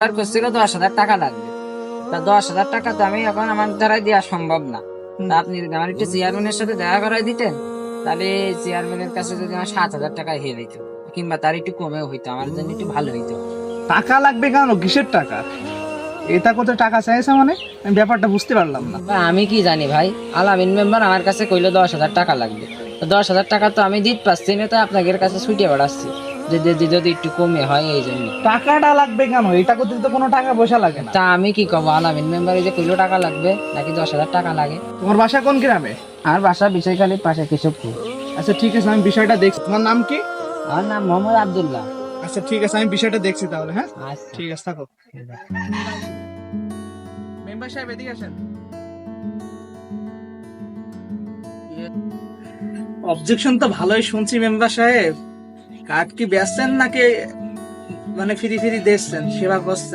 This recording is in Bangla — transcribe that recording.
আর করছিল 10,000 টাকা লাগবে। তা 10,000 টাকা তো আমি এখন আমার দ্বারা দেওয়া সম্ভব না। তা আপনি যদি আমার একটু চেয়ারম্যানের সাথে দেখা করাই দিতেন, তাহলে চেয়ারম্যানের কাছে যদি আমার 7,000 টাকা হয়ে যেত, কিংবা তার একটু কমেও হইতো, আমার জন্য একটু ভালো হইতো। টাকা লাগবে কেন? কিসের টাকা? এটা কত টাকা চাইছে মানে? আমি ব্যাপারটা বুঝতে পারলাম না। বা আমি কি জানি ভাই, আলামিন মেম্বার আমার কাছে কইলো 10,000 টাকা লাগবে। তো 10,000 টাকা তো আমি দিতে পারছি না, তো আপনাদের কাছে ছুটিয়ে বেড়াচ্ছি যদি একটু কমে হয় এই জন্য। টাকাটা লাগবে কেন? এটা করতে তো কোনো টাকা পয়সা লাগে না। তা আমি কি কব, আলামিন মেম্বার এই যে কইলো টাকা লাগবে, নাকি 10,000 টাকা লাগে? তোমার বাসা কোন গ্রামে? আমার বাসা বিষয়খালীর পাশে কেশবপুর। আচ্ছা ঠিক আছে, আমি বিষয়টা দেখছি। তোমার নাম কি? আমার নাম মোহাম্মদ আব্দুল্লাহ। আচ্ছা ঠিক আছে, আমি বিষয়টা দেখছি তাহলে। হ্যাঁ আচ্ছা। ঠিক আছে, থাকো। মেম্বার সাহেব এদিকে আসেন। অবজেকশন তো ভালোই শুনছি মেম্বার সাহেব। কার্ড কি বেচছেন নাকি মানে ফ্রি ফ্রি দেখছেন, সেবা করছেন?